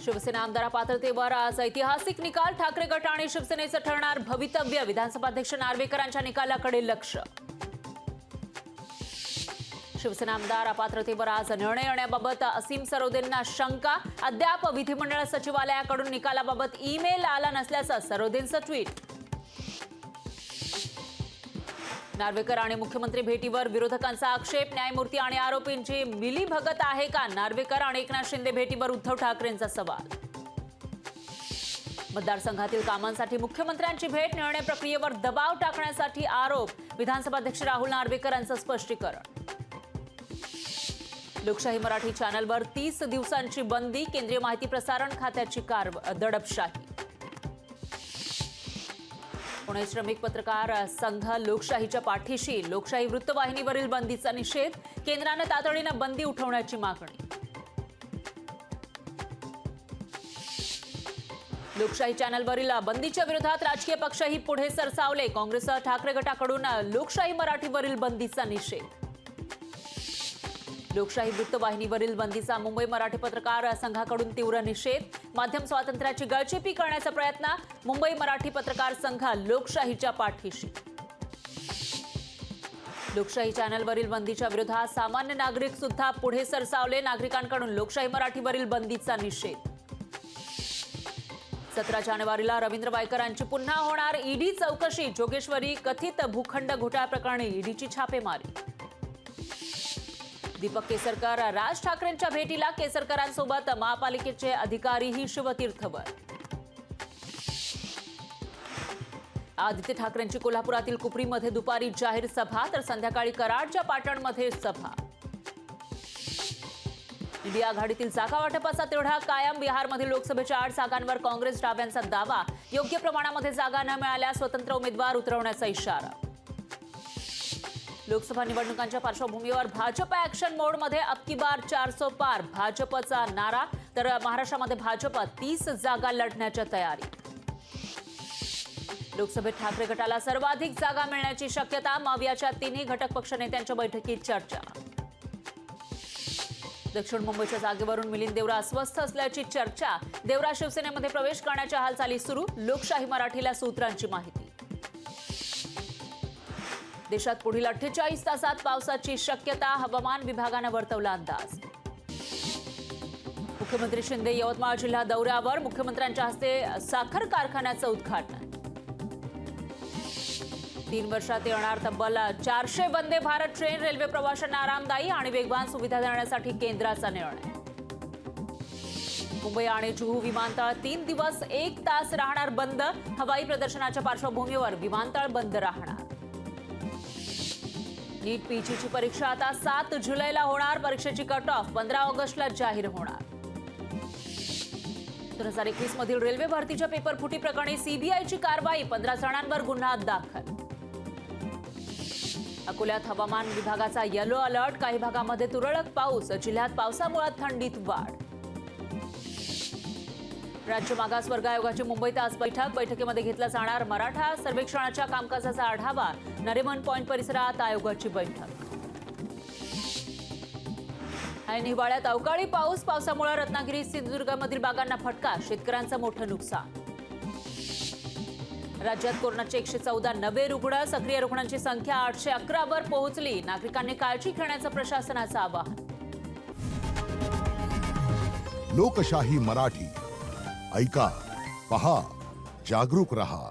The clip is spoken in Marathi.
शिवसेना आमदार पात्रतेवर आज ऐतिहासिक निकाल. ठाकरे गट आणि शिवसेनेचं ठरणार भवितव्य. विधानसभा अध्यक्ष नार्वेकरांच्या निकालाकडे लक्ष. शिवसेना आमदार अपात्रतेवर आज निर्णय येण्याबाबत असीम सरोदेंना शंका. अद्याप विधिमंडळ सचिवालयाकडून निकालाबाबत ईमेल आला नसल्याचं सरोदेंचं ट्विट. नार्वेकर आणि मुख्यमंत्री भेटीवर विरोधकांचा आक्षेप. न्यायमूर्ती आणि आरोपींची मिलीभगत आहे का? नार्वेकर आणि एकनाथ शिंदे भेटीवर उद्धव ठाकरेंचा सवाल. मतदारसंघातील कामांसाठी मुख्यमंत्र्यांची भेट. निर्णय प्रक्रियेवर दबाव टाकण्यासाठी आरोप. विधानसभा अध्यक्ष राहुल नार्वेकरांचं स्पष्टीकरण. लोकशाही मराठी चॅनलवर 30 दिवसांची बंदी. केंद्रीय माहिती प्रसारण खात्याची दडपशाही. पुणे श्रमिक पत्रकार संघ लोकशाहीच्या पाठीशी. लोकशाही वृत्तवाहिनीवरील बंदीचा निषेध. केंद्रानं तातडीनं बंदी उठवण्याची मागणी. लोकशाही चॅनलवरील बंदीच्या विरोधात राजकीय पक्षही पुढे सरसावले. काँग्रेस ठाकरे गटाकडून लोकशाही मराठीवरील बंदीचा निषेध. लोकशाही वृत्तवाहिनीवरील बंदीचा मुंबई मराठी पत्रकार संघाकडून तीव्र निषेध. माध्यम स्वातंत्र्याची गळचेपी करण्याचा प्रयत्न. मुंबई मराठी पत्रकार संघ लोकशाहीच्या पाठीशी. लोकशाही चॅनलवरील बंदीच्या विरोधात सामान्य नागरिक सुद्धा पुढे सरसावले. नागरिकांकडून लोकशाही मराठीवरील बंदीचा निषेध. 17 जानेवारीला रवींद्र वायकरांची पुन्हा होणार ईडी चौकशी. जोगेश्वरी कथित भूखंड घोटाळा प्रकरणी ईडीची छापेमारी. दीपक केसरकर राज ठाकरेंच्या भेटीला. केसरकरांसोबत महापालिकेचे अधिकारीही शिवतीर्थवर. आदित्य ठाकरेंची कोल्हापुरातील कुपरीमध्ये दुपारी जाहीर सभा, तर संध्याकाळी कराडच्या पाटणमध्ये सभा. इंडिया आघाडीतील जागा वाटपाचा तिढा कायम. बिहारमधील लोकसभेच्या 8 जागांवर काँग्रेस डाव्यांचा दावा. योग्य प्रमाणामध्ये जागा न मिळाल्यास स्वतंत्र उमेदवार उतरवण्याचा इशारा. लोकसभा निवडणुकांच्या पार्श्वभूमीवर भाजप ऍक्शन मोडमध्ये. अब की बार 400 पार भाजपचा नारा. तर महाराष्ट्रामध्ये भाजप 30 जागा लढण्याच्या तयारी. लोकसभेत ठाकरे गटाला सर्वाधिक जागा मिळण्याची शक्यता. मावियाच्या तिन्ही घटक पक्ष नेत्यांच्या बैठकीत चर्चा. दक्षिण मुंबईच्या जागेवरून मिलिंद देवरा अस्वस्थ असल्याची चर्चा. देवरा शिवसेनेमध्ये प्रवेश करण्याच्या हालचाली सुरू. लोकशाही मराठीला सूत्रांची माहिती. देशात पुढील 48 तासात पावसाची शक्यता. हवामान विभागानं वर्तवला अंदाज. मुख्यमंत्री शिंदे यवतमाळ जिल्हा दौऱ्यावर. मुख्यमंत्र्यांच्या हस्ते साखर कारखान्याचं उद्घाटन. 3 वर्षात येणार तब्बल 400 वंदे भारत ट्रेन. रेल्वे प्रवाशांना आरामदायी आणि वेगवान सुविधा देण्यासाठी केंद्राचा निर्णय. मुंबई आणि जुहू विमानतळ 3 दिवस 1 तास राहणार बंद. हवाई प्रदर्शनाच्या पार्श्वभूमीवर विमानतळ बंद राहणार. नीट पीजीची परीक्षा आता 7 जुलैला होणार. परीक्षेची कट ऑफ 15 ऑगस्टला जाहीर होणार. 2021 मधील रेल्वे भरतीच्या पेपर फुटी प्रकरणी सीबीआयची कारवाई. 15 जणांवर गुन्हा दाखल. अकोल्यात हवामान विभागाचा येलो अलर्ट. काही भागामध्ये तुरळक पाऊस. जिल्ह्यात पावसामुळे थंडीत वाढ. राज्य मागासवर्ग आयोगाची मुंबईत आज बैठक. बैठकीमध्ये घेतला जाणार मराठा सर्वेक्षणाच्या कामकाजाचा आढावा. नरिमन पॉइंट परिसरात आयोगाची बैठक. आणि हिवाळ्यात अवकाळी पाऊस. पावसामुळे रत्नागिरी सिंधुदुर्गमधील बागांना फटका. शेतकऱ्यांचं मोठं नुकसान. राज्यात कोरोनाचे 114 नवे रुग्ण. सक्रिय रुग्णांची संख्या 811 वर पोहोचली. नागरिकांनी काळजी घेण्याचं प्रशासनाचं आवाहन. लोकशाही मराठी ऐका, पहा, जागरूक रहा.